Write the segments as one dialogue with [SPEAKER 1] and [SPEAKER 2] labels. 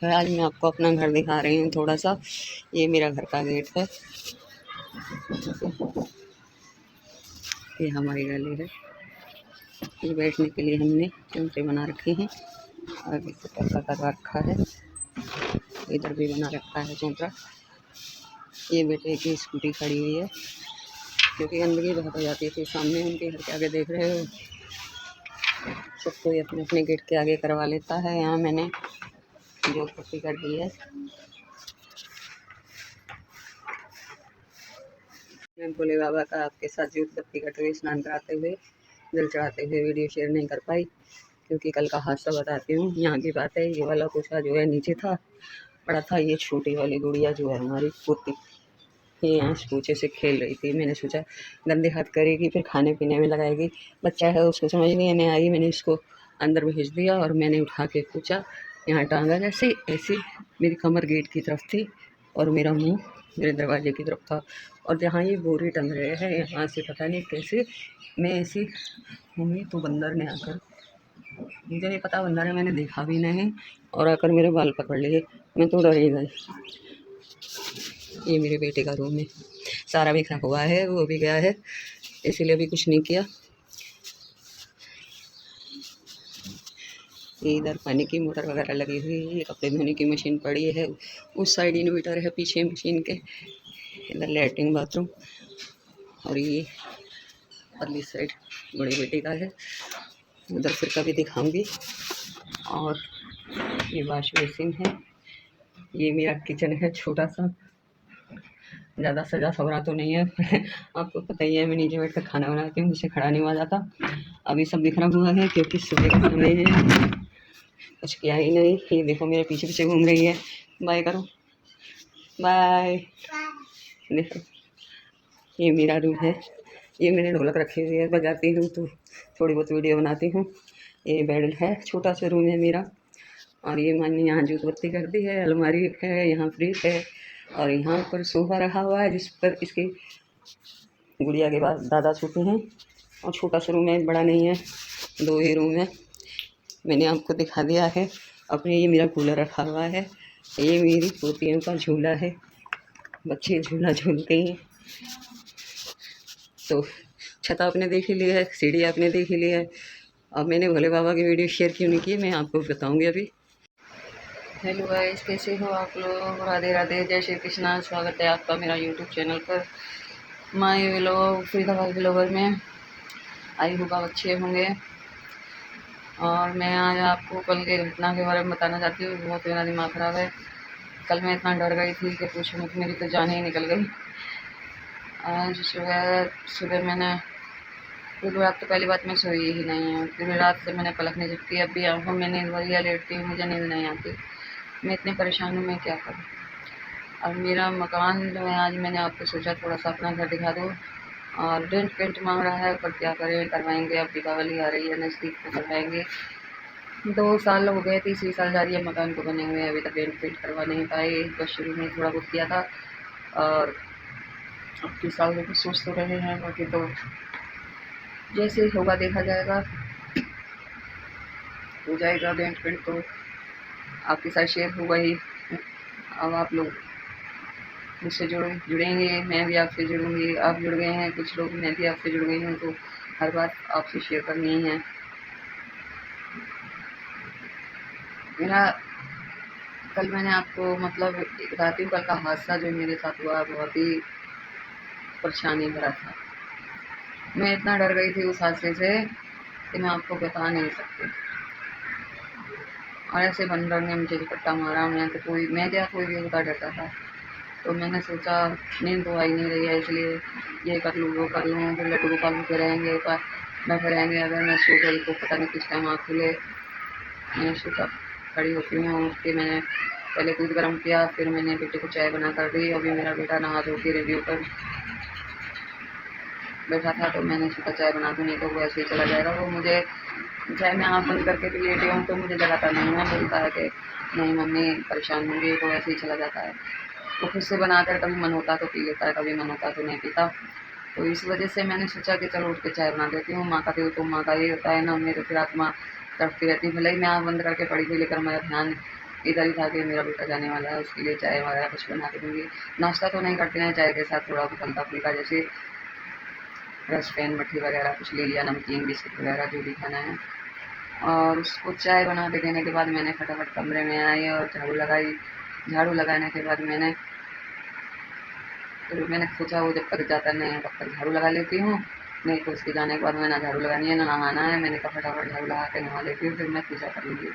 [SPEAKER 1] है। आज मैं आपको अपना घर दिखा रही हूँ थोड़ा सा। ये मेरा घर का गेट है, ये हमारी गली है। ये बैठने के लिए हमने चौंतरे बना रखे हैं, आगे से पक्का कर रखा है, इधर भी बना रखा है चौंतरा। ये बेटे की स्कूटी खड़ी हुई है क्योंकि गंदगी बहुत हो जाती थी सामने उनके घर के आगे। देख रहे हो, सब कोई अपने अपने गेट के आगे करवा लेता है। यहाँ मैंने जो पट्टी कर दी है। मैं भोले बाबा का आपके साथ जोत बत्ती करते हुए, स्नान कराते हुए, जल चढ़ाते हुए वीडियो शेयर नहीं कर पाई क्योंकि कल का हादसा बताती हूँ। यहाँ की बात है, ये वाला कोसा जो है नीचे था, पड़ा था। ये छोटी वाली गुड़िया जो है हमारी पोती, ये यहाँ कूचे से खेल रही थी। मैंने सोचा गंदे हाथ करेगी, फिर खाने पीने में लगाएगी। बच्चा है, उसको समझ नहीं आई। मैंने इसको अंदर भेज दिया और मैंने उठा के कूचा यहाँ टांगा। जैसे ऐसी मेरी कमर गेट की तरफ थी और मेरा मुंह मेरे दरवाजे की तरफ था। और जहाँ ये बोरी टंग रहे हैं, यहाँ से पता नहीं कैसे मैं ऐसी घूमी तो बंदर ने आकर, मुझे नहीं पता बंदर है, मैंने देखा भी नहीं, और आकर मेरे बाल पकड़ लिए। मैं तो डर ही गई। ये मेरे बेटे का रूम है, सारा बिखरा हुआ है, वो भी गया है, इसीलिए अभी कुछ नहीं किया। इधर पानी की मोटर वगैरह लगी हुई है, कपड़े धोने की मशीन पड़ी है, उस साइड इन्वर्टर है पीछे मशीन के। इधर लैट्रिन बाथरूम, और ये अगली साइड बड़ी बेटी का है, उधर फिर कभी दिखाऊंगी। और ये वॉश बेसिन है। ये मेरा किचन है छोटा सा, ज़्यादा सजा सवरा तो नहीं है आपको पता ही है, मैं नीचे बैठ कर खाना बनाती हूँ, मुझसे खड़ा नहीं हुआ जाता। अभी सब बिखरा हुआ है क्योंकि सुबह का समय है, कुछ किया ही नहीं। ये देखो मेरे पीछे पीछे घूम रही है। बाय करो, बाय। देखो ये मेरा रूम है, ये मैंने ढोलक रखी हुई है, बजाती हूँ तो थोड़ी बहुत वीडियो बनाती हूँ। ये बेड है, छोटा सा रूम है मेरा। और ये मैंने यहाँ जूत बत्ती कर दी है, अलमारी है, यहाँ फ्रिज है, और यहाँ पर सोफा रखा हुआ है जिस पर इसकी गुड़िया के बाद दादा सोते हैं। और छोटा सा रूम है, बड़ा नहीं है, 2 ही रूम है। मैंने आपको दिखा दिया है। अपने ये मेरा कूलर रखा हुआ है, ये मेरी पोतियों का झूला है, बच्चे झूला झूलते हैं। तो छत आपने देख ही लिया है, सीढ़ी आपने देख ही लिया है। अब मैंने भोले बाबा की वीडियो शेयर क्यों नहीं की, मैं आपको बताऊंगी अभी। हेलो गाइस, कैसे हो आप लोग? राधे राधे, जय श्री कृष्णा। स्वागत है आपका मेरा यूट्यूब चैनल पर, माय व्लॉग फरीदाबाद ब्लॉगर में। आई होप आप अच्छे होंगे। और मैं आज आपको कल के घटना के बारे में बताना चाहती हूँ। बहुत मेरा दिमाग ख़राब है। कल मैं इतना डर गई थी कि पूछो मत, मेरी तो जान ही निकल गई। आज सुबह सुबह मैंने पूरी रात, तो पहली बात मैं सोई ही नहीं हूँ, पूरी रात से मैंने पलक नहीं झपकी। अब भी आँखों में नींद भरी है, लेटती हूँ, मुझे नींद नहीं आती। मैं इतनी परेशान हूँ, मैं क्या करूँ। अब मेरा मकान जो है, आज मैंने आपको सोचा थोड़ा सा अपना घर दिखा दूँ। और डेंट पेंट मांग रहा है, पर क्या करें, करवाएंगे। अब दीपावली आ रही है नज़दीक, तो करवाएंगे। 2 साल हो गए, तीसरी साल जा रही है मकान को बने हुए, अभी तक डेंट पेंट करवा नहीं पाए। बस शुरू में थोड़ा बहुत किया था, और अब 2 साल में सोच तो रहे हैं, बाकी तो जैसे होगा देखा जाएगा। हो जाएगा डेंट पेंट तो आपके साथ शेयर होगा ही। अब आप लोग मुझसे जुड़ेंगे, मैं भी आपसे जुड़ूंगी, आप जुड़ गए हैं कुछ लोग, मैं भी आपसे जुड़ गई हूँ, तो हर बात आपसे शेयर करनी है। मेरा कल मैंने आपको मतलब बताती हूँ, कल का हादसा जो मेरे साथ हुआ बहुत ही परेशानी भरा था। मैं इतना डर गई थी उस हादसे से कि मैं आपको बता नहीं सकती। और ऐसे बंदर ने मुझे झपट्टा मारा, मैं क्या कोई भी होता डरता था। तो मैंने सोचा नींद तो आई नहीं रही है, इसलिए ये कर लूँ वो कर लूँ, फिर लड्डू गोपाल भूखे रहेंगे, बैठे रहेंगे। अगर मैं सो गई तो पता नहीं किस टाइम आँख खुले। मैंने सोचा खड़ी होती हूँ, उठ के मैंने पहले दूध गर्म किया, फिर मैंने बेटे को चाय बना कर दी। अभी मेरा बेटा नहा धो के रेडी होकर बैठा था, तो मैंने सोचा चाय बना दूँ, नहीं तो वो ऐसे ही चला जाएगा। वो मुझे चाहे मैं आँख बंद करके भी लेटी हूँ तो मुझे जगाता नहीं है, बोलता है कि नहीं मम्मी परेशान होंगी, तो ऐसे ही चला जाता है। तो खुद से बनाकर कभी मन होता तो पी लेता है, कभी मन होता तो नहीं पीता। तो इस वजह से मैंने सोचा कि चलो उठ के चाय बना देती हूँ। माँ का दिल तो माँ का ही होता है ना, मेरे फिर आत्मा तड़पती रहती है। भले ही मैं आँख बंद करके पड़ी थी, लेकर मेरा ध्यान इधर ही था कि मेरा बेटा जाने वाला है, उसके लिए चाय वगैरह कुछ बना के दूँगी। नाश्ता तो नहीं करते हैं, चाय के साथ थोड़ा बहुत हल्का-फुल्का जैसे रस, फैन, मट्ठी वगैरह कुछ ले लिया, नमकीन, बिस्किट वगैरह जो भी खाना है। और उसको चाय बना के देने के बाद मैंने फटाफट कमरे में आई और झाड़ू लगाई। झाड़ू लगाने के बाद मैंने सोचा वो जब तक जाता नहीं है तब तक झाड़ू लगा लेती हूँ, नहीं तो उसके जाने के बाद मैं ना झाड़ू लगानी है ना नहाना है। मैंने कहा फटाफट झाड़ू लगा के नहा लेती हूँ, फिर मैं पूजा कर लूँगी।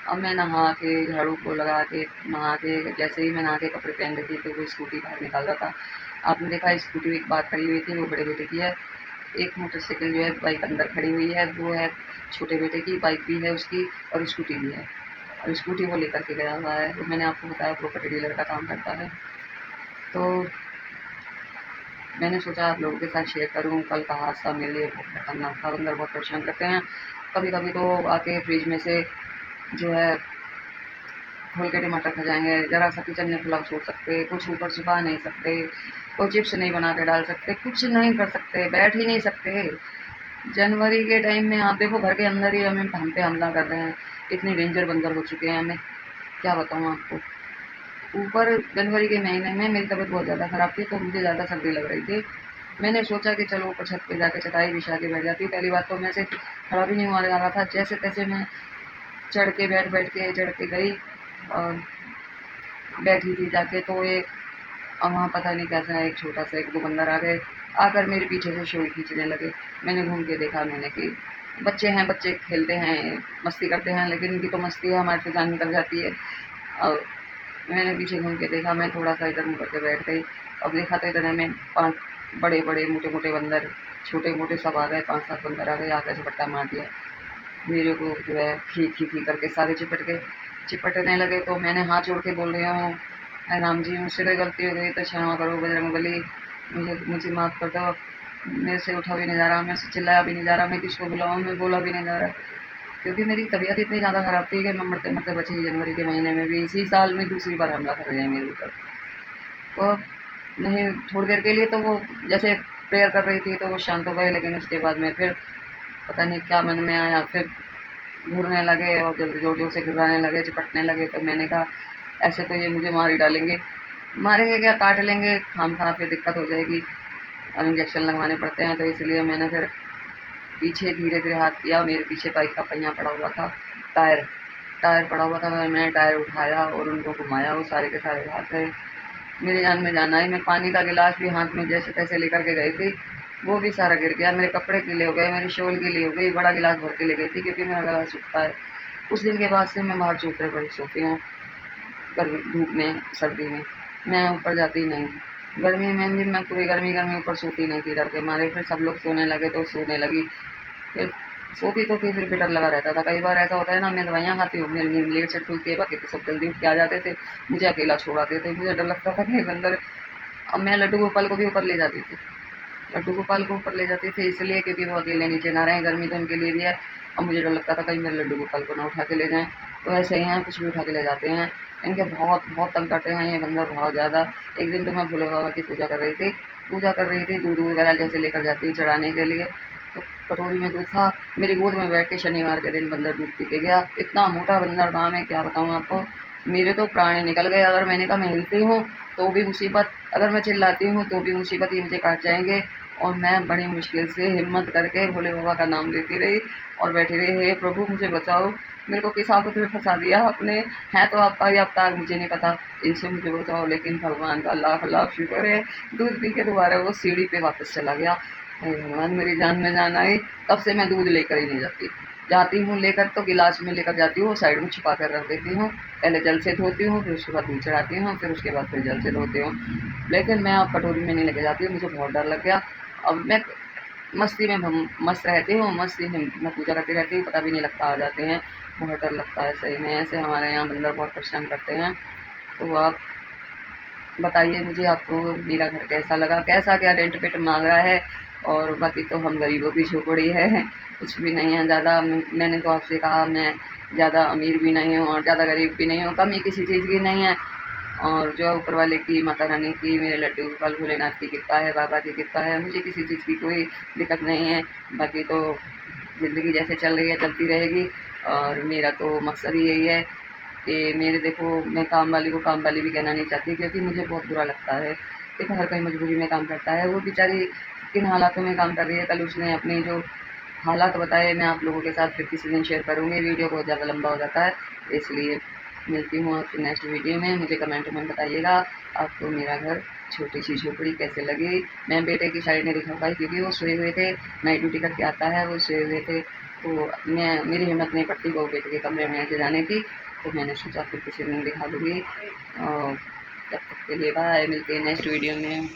[SPEAKER 1] अब मैं नहा के झाड़ू को लगा के नहा के जैसे ही मैं नहा के कपड़े पहन रही थी तो वो स्कूटी बाहर निकाल रहा था। आपने देखा स्कूटी एक बाहर खड़ी हुई थी, वो बड़े बेटे की है। एक मोटरसाइकिल जो है बाइक अंदर खड़ी हुई है, वो है छोटे बेटे की, बाइक भी है उसकी और स्कूटी भी है। और स्कूटी वो लेकर के गया हुआ है। तो मैंने आपको बताया प्रॉपर्टी डीलर का काम करता है। तो मैंने सोचा आप लोगों के साथ शेयर करूँ। कल का हादसा मेरे लिए बहुत खतरनाक था। बंदर बहुत परेशान करते हैं। कभी कभी तो आके फ्रिज में से जो है खोल के टमाटर खा जाएंगे, ज़रा सा किचन में खुला छोड़ सकते, कुछ ऊपर छुपा नहीं सकते, कोई चिप्स नहीं बना के डाल सकते, कुछ नहीं कर सकते, बैठ ही नहीं सकते। जनवरी के टाइम में आप देखो घर के अंदर ही हम पे हमला कर रहे हैं। इतने डेंजर बंदर हो चुके हैं, मैं क्या बताऊँ आपको। ऊपर जनवरी के महीने में मेरी तबीयत बहुत ज़्यादा ख़राब थी तो मुझे ज़्यादा सर्दी लग रही थी। मैंने सोचा कि चलो ऊपर छत पे जाके चटाई बिछा के बैठ जाती हूँ। पहली बात तो मैं से खड़ा भी नहीं हुआ जा रहा था, जैसे तैसे मैं चढ़ के गई और बैठी थी जाके। तो एक वहाँ पता नहीं कैसा एक छोटा सा एक दो बंदर आ गए, आकर मेरे पीछे से शोर खींचने लगे। मैंने घूम के देखा, मैंने कि बच्चे हैं, बच्चे खेलते हैं, मस्ती करते हैं, लेकिन उनकी तो मस्ती है, हमारी तो जान निकल जाती है। और मैंने पीछे घूम के देखा, मैं थोड़ा सा इधर मुँह करके बैठ गई। अब देखा तो इधर हमें 5 बड़े-बड़े, मोटे-मोटे बंदर, छोटे-मोटे सब आ गए, 5-7 बंदर आ गए, आकर झपट्टा मार दिया। मेरे को जो है खी करके सारे चिपटने लगे। तो मैंने हाथ जोड़ के बोल रही हूँ, "हाय राम जी, मुझसे कोई गलती हो गई तो क्षमा करो बजरंगबली, मुझे माफ़ कर दो। मेरे से उठा भी नहीं जा रहा, मेरे से चिल्लाया भी नहीं जा रहा, मैं किसको बुलाऊँ, मैं बोला भी नहीं जा रहा।" क्योंकि मेरी तबीयत इतनी ज़्यादा ख़राब थी कि मैं मरते-मरते बची। जनवरी के महीने में भी इसी साल में दूसरी बार हमला कर रहे हैं मेरे ऊपर। तो नहीं, थोड़ी देर के लिए तो वो जैसे प्रेयर कर रही थी तो वो शांत हो गए, लेकिन उसके बाद में फिर पता नहीं क्या मन में आया, फिर घूरने लगे और ज़ोर-ज़ोर से घुराने लगे, चिपटने लगे। तो मैंने कहा ऐसे तो ये मुझे मार ही डालेंगे। मारेंगे क्या, काट लेंगे, खामखा फिर दिक्कत हो जाएगी और इंजेक्शन लगवाने पड़ते हैं। तो इसलिए मैंने फिर पीछे धीरे-धीरे हाथ किया। मेरे पीछे बाइक का पहिया पड़ा हुआ था, टायर टायर पड़ा हुआ था। मैंने टायर उठाया और उनको घुमाया, वो सारे के सारे भाग गए। मेरी जान में जान आई। मैं पानी का गिलास भी हाथ में जैसे तैसे लेकर के गई थी, वो भी सारा गिर गया। मेरे कपड़े गीले हो गए, मेरी शॉल गीली हो गई। बड़ा गिलास भर के ले गई थी क्योंकि मेरा गला सूखता है। उस दिन के बाद से मैं बाहर चौतरे पर सोती हूँ, धूप में, सर्दी में। मैं ऊपर जाती ही नहीं। गर्मी में भी मैं पूरी गर्मी ऊपर सोती नहीं थी डर के मारे। फिर सब लोग सोने लगे तो सोने लगी। फिर सोती तो थी, फिर भी डर लगा रहता था। कई बार ऐसा होता है ना, मैं दवाइयाँ खाती हूँ, मेरी नींद लेट से खुलती है, बाकी तो सब जल्दी उठ के आ जाते थे, मुझे अकेला छोड़ आते थे। मुझे डर लगता था कि अंदर। अब मैं लड्डू गोपाल को भी ऊपर ले जाती थी। लड्डू गोपाल को ऊपर ले जाती थी इसलिए क्योंकि वो अकेले नीचे ना रहें, गर्मी तो उनके लिए भी है। और मुझे डर लगता था कहीं मेरे लड्डू गोपाल को ना उठा के ले जाएँ। तो ऐसे ही हैं, कुछ भी उठा के ले जाते हैं। इनके बहुत बहुत तंग करते हैं ये बंदर, बहुत ज़्यादा। एक दिन तो मैं भोले बाबा की पूजा कर रही थी, दूध वगैरह जैसे लेकर जाती हूँ चढ़ाने के लिए। तो कटोरी में दूध था, मेरी गोद में बैठ के शनिवार के दिन बंदर दूध पी के गया। इतना मोटा बंदर था, मैं क्या बताऊँ आपको। मेरे तो प्राण ही निकल गए। अगर मैंने कहा मैं हिलती हूँ तो भी मुसीबत, अगर मैं चिल्लाती हूँ तो भी मुसीबत, ये मुझे काट जाएँगे। और मैं बड़ी मुश्किल से हिम्मत करके भोले बाबा का नाम लेती रही और बैठी रही, हे प्रभु मुझे बचाओ, मेरे को किस आफत में फँसा दिया आपने, है तो आपका ही अवतार, मुझे नहीं पता, इनसे मुझे बचाओ। लेकिन भगवान का लाख लाख शुक्र है, दूध पी के दोबारा वो सीढ़ी पे वापस चला गया। हे भगवान, मेरी जान में जान आई। तब से मैं दूध लेकर ही नहीं जाती। जाती हूँ लेकर तो गिलास में लेकर जाती हूँ, साइड में छुपा कर रख देती हूँ। पहले जल से धोती हूँ, फिर उसके बाद दूध चढ़ाती हूँ, फिर उसके बाद फिर जल से धोती हूँ। लेकिन मैं अब कटोरी में नहीं लेके जाती हूँ, मुझे बहुत डर लग गया। अब मैं मस्ती में मस्त रहती हूँ, मस्ती में मैं पूजा करती रहती हूँ, पता भी नहीं लगता आ जाते हैं। बहुत डर लगता है सही में, ऐसे हमारे यहाँ बंदर बहुत परेशान करते हैं। तो आप बताइए मुझे, आपको मेरा घर कैसा लगा, कैसा क्या रेंट पेंट मांग रहा है। और बाकी तो हम गरीबों की झोपड़ी है, कुछ भी नहीं है ज़्यादा। मैंने तो आपसे कहा मैं ज़्यादा अमीर भी नहीं हूँ और ज़्यादा गरीब भी नहीं हूँ, कमी किसी चीज़ की नहीं है। और जो है ऊपर वाले की, माता रानी की, मेरे लड्डू गोपाल भोलेनाथ की कृपा है, बाबा की कृपा है, मुझे किसी चीज़ की कोई दिक्कत नहीं है। बाकी तो ज़िंदगी जैसे चल रही है चलती रहेगी और मेरा तो मकसद ही यही है कि मेरे देखो, मैं काम वाली को काम वाली भी कहना नहीं चाहती, क्योंकि मुझे बहुत बुरा लगता है। देखो हर कोई मजबूरी में काम करता है, वो बेचारी किन हालातों में काम कर रही है। कल उसने अपनी जो हालात बताए, मैं आप लोगों के साथ फिर किसी दिन शेयर करूँगी। वीडियो बहुत ज़्यादा लंबा हो जाता है, इसलिए मिलती हूँ आपसे नेक्स्ट वीडियो में। मुझे कमेंट में बताइएगा आपको मेरा घर छोटी सी झोपड़ी कैसे लगी। मैं बेटे की साइड नहीं दिखा पाई, क्योंकि वो सोए हुए थे, नाइट ड्यूटी करके आता है, वो सोए हुए थे, तो मैं मेरी हिम्मत नहीं पड़ती बहू बेटे के कमरे में ऐसे जाने की, तो मैंने सोचा फिर किसी दिन दिखा दूँगी। और तब तक के लिए बाय, मिलते हैं नेक्स्ट वीडियो में।